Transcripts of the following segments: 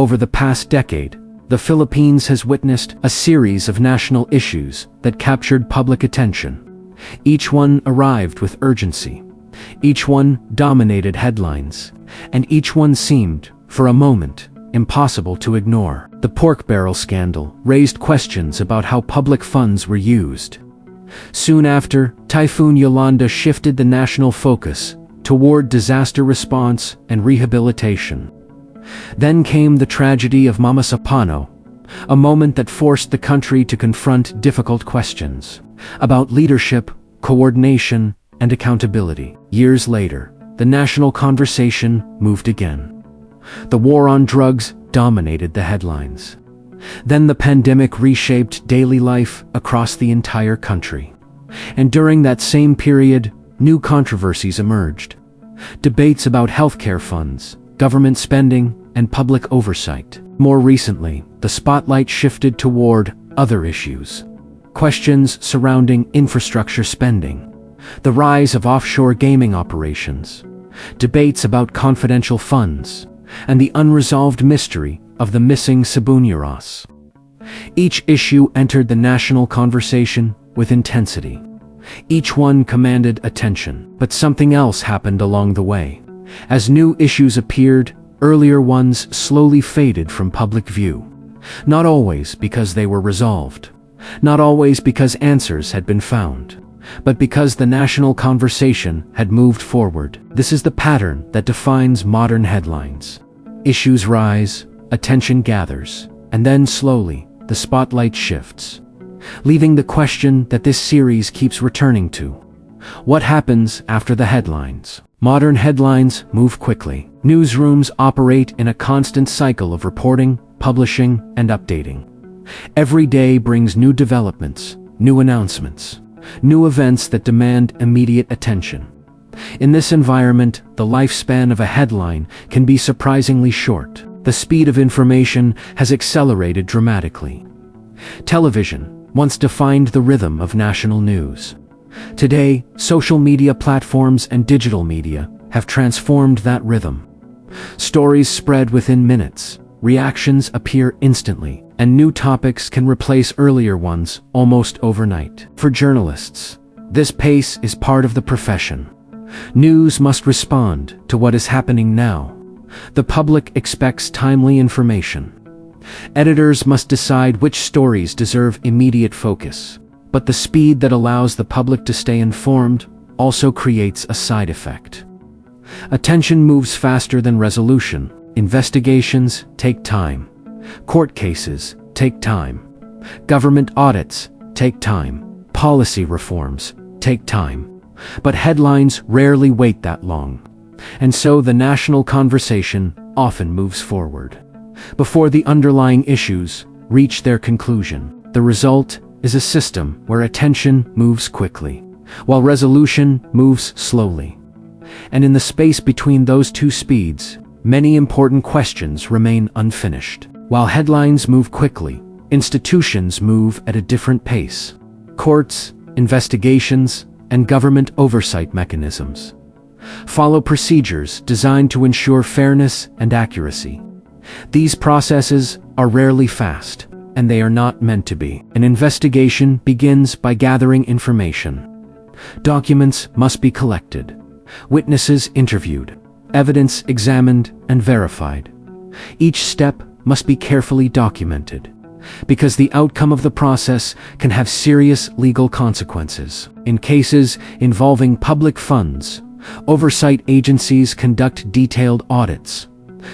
Over the past decade, the Philippines has witnessed a series of national issues that captured public attention. Each one arrived with urgency. Each one dominated headlines. And each one seemed, for a moment, impossible to ignore. The pork barrel scandal raised questions about how public funds were used. Soon after, Typhoon Yolanda shifted the national focus toward disaster response and rehabilitation. Then came the tragedy of Mamasapano, a moment that forced the country to confront difficult questions about leadership, coordination, and accountability. Years later, the national conversation moved again. The war on drugs dominated the headlines. Then the pandemic reshaped daily life across the entire country. And during that same period, new controversies emerged. Debates about healthcare funds, government spending, and public oversight. More recently, the spotlight shifted toward other issues. Questions surrounding infrastructure spending, the rise of offshore gaming operations, debates about confidential funds, and the unresolved mystery of the Missing Sabungeros. Each issue entered the national conversation with intensity. Each one commanded attention, but something else happened along the way. As new issues appeared, earlier ones slowly faded from public view. Not always because they were resolved, not always because answers had been found, but because the national conversation had moved forward. This is the pattern that defines modern headlines. Issues rise, attention gathers, and then slowly, the spotlight shifts, leaving the question that this series keeps returning to. What happens after the headlines? Modern headlines move quickly. Newsrooms operate in a constant cycle of reporting, publishing, and updating. Every day brings new developments, new announcements, new events that demand immediate attention. In this environment, the lifespan of a headline can be surprisingly short. The speed of information has accelerated dramatically. Television once defined the rhythm of national news. Today, social media platforms and digital media have transformed that rhythm. Stories spread within minutes, reactions appear instantly, and new topics can replace earlier ones almost overnight. For journalists, this pace is part of the profession. News must respond to what is happening now. The public expects timely information. Editors must decide which stories deserve immediate focus. But the speed that allows the public to stay informed also creates a side effect. Attention moves faster than resolution. Investigations take time. Court cases take time. Government audits take time. Policy reforms take time. But headlines rarely wait that long. And so the national conversation often moves forward before the underlying issues reach their conclusion. The result is a system where attention moves quickly, while resolution moves slowly. And in the space between those two speeds, many important questions remain unfinished. While headlines move quickly, institutions move at a different pace. Courts, investigations, and government oversight mechanisms follow procedures designed to ensure fairness and accuracy. These processes are rarely fast, and they are not meant to be. An investigation begins by gathering information. Documents must be collected, witnesses interviewed, evidence examined and verified. Each step must be carefully documented, because the outcome of the process can have serious legal consequences. In cases involving public funds, oversight agencies conduct detailed audits.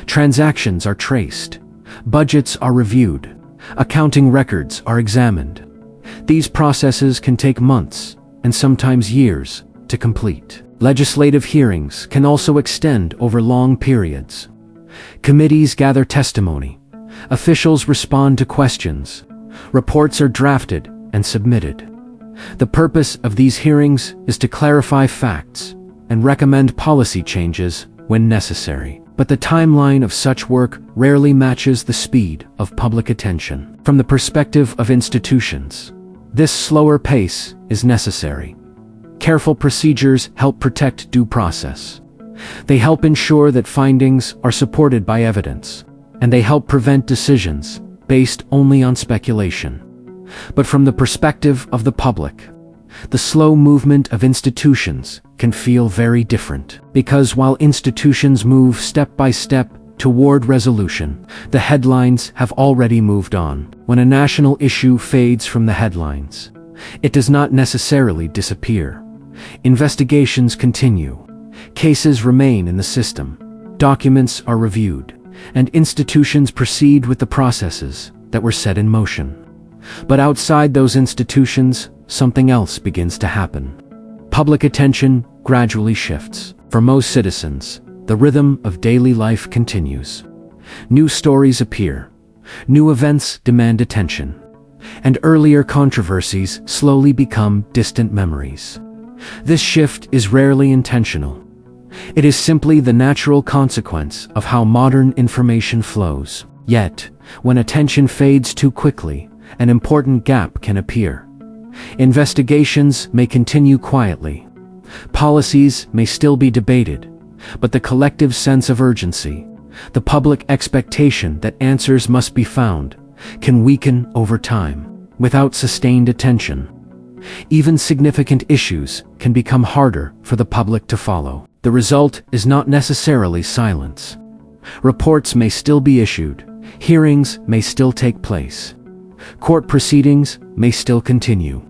Transactions are traced, budgets are reviewed, accounting records are examined. These processes can take months, and sometimes years, to complete. Legislative hearings can also extend over long periods. Committees gather testimony. Officials respond to questions. Reports are drafted and submitted. The purpose of these hearings is to clarify facts and recommend policy changes when necessary. But the timeline of such work rarely matches the speed of public attention. From the perspective of institutions, this slower pace is necessary. Careful procedures help protect due process. They help ensure that findings are supported by evidence. and they help prevent decisions based only on speculation. But from the perspective of the public, the slow movement of institutions can feel very different. Because while institutions move step by step toward resolution, the headlines have already moved on. When a national issue fades from the headlines, it does not necessarily disappear. Investigations continue, cases remain in the system, documents are reviewed, and institutions proceed with the processes that were set in motion. But outside those institutions, something else begins to happen. Public attention gradually shifts. For most citizens, the rhythm of daily life continues. New stories appear, new events demand attention, and earlier controversies slowly become distant memories. This shift is rarely intentional. It is simply the natural consequence of how modern information flows. Yet, when attention fades too quickly, an important gap can appear. Investigations may continue quietly. Policies may still be debated, but the collective sense of urgency, the public expectation that answers must be found, can weaken over time. Without sustained attention, even significant issues can become harder for the public to follow. The result is not necessarily silence. Reports may still be issued, hearings may still take place, court proceedings may still continue,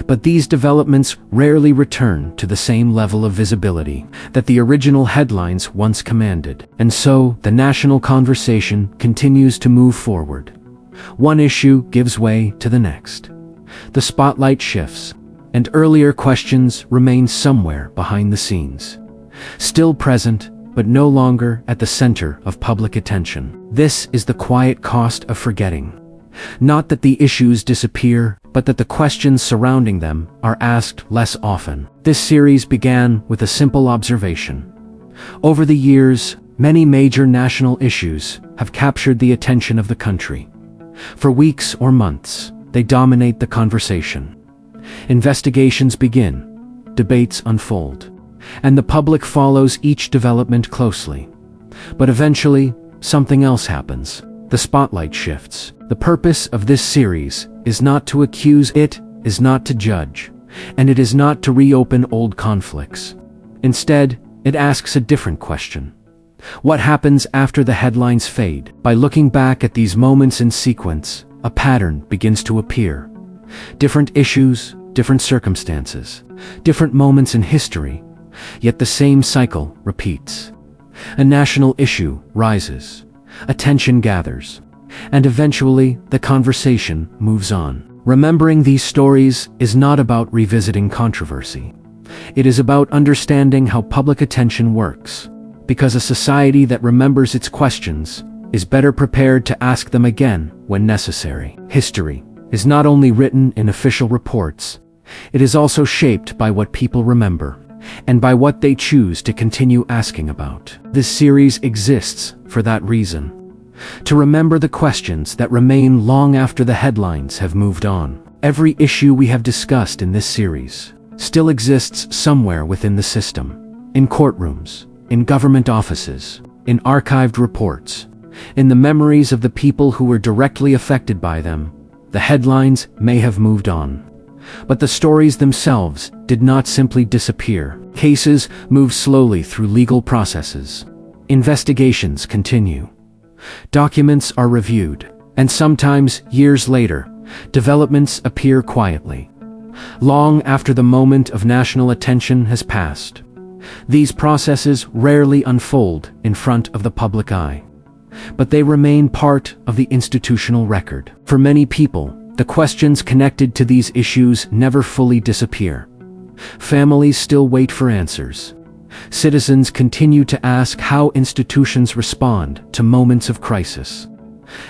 but these developments rarely return to the same level of visibility that the original headlines once commanded. And so, the national conversation continues to move forward. One issue gives way to the next. The spotlight shifts, and earlier questions remain somewhere behind the scenes, still present, but no longer at the center of public attention. This is the quiet cost of forgetting. Not that the issues disappear, but that the questions surrounding them are asked less often. This series began with a simple observation. Over the years, many major national issues have captured the attention of the country. For weeks or months, they dominate the conversation. Investigations begin, debates unfold, and the public follows each development closely. But eventually, something else happens. The spotlight shifts. The purpose of this series is not to accuse, it is not to judge, and it is not to reopen old conflicts. Instead, it asks a different question. What happens after the headlines fade? By looking back at these moments in sequence, a pattern begins to appear. Different issues, different circumstances, different moments in history, yet the same cycle repeats. A national issue rises, attention gathers, and eventually the conversation moves on. Remembering these stories is not about revisiting controversy. It is about understanding how public attention works, because a society that remembers its questions is better prepared to ask them again when necessary. History is not only written in official reports, it is also shaped by what people remember, and by what they choose to continue asking about. This series exists for that reason. To remember the questions that remain long after the headlines have moved on. Every issue we have discussed in this series still exists somewhere within the system. In courtrooms, in government offices, in archived reports, in the memories of the people who were directly affected by them. The headlines may have moved on, but the stories themselves did not simply disappear. Cases move slowly through legal processes. Investigations continue. Documents are reviewed, and sometimes, years later, developments appear quietly, long after the moment of national attention has passed. These processes rarely unfold in front of the public eye, but they remain part of the institutional record. For many people, the questions connected to these issues never fully disappear. Families still wait for answers. Citizens continue to ask how institutions respond to moments of crisis.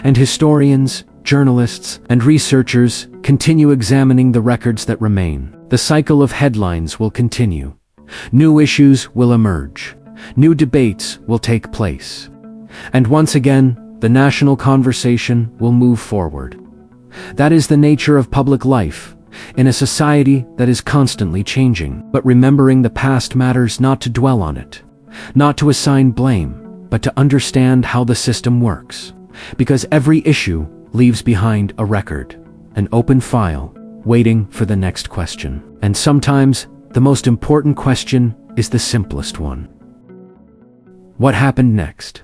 And historians, journalists, and researchers continue examining the records that remain. The cycle of headlines will continue. New issues will emerge. New debates will take place. And once again, the national conversation will move forward. That is the nature of public life, in a society that is constantly changing. But remembering the past matters not to dwell on it, not to assign blame, but to understand how the system works. Because every issue leaves behind a record, an open file, waiting for the next question. And sometimes, the most important question is the simplest one. What happened next?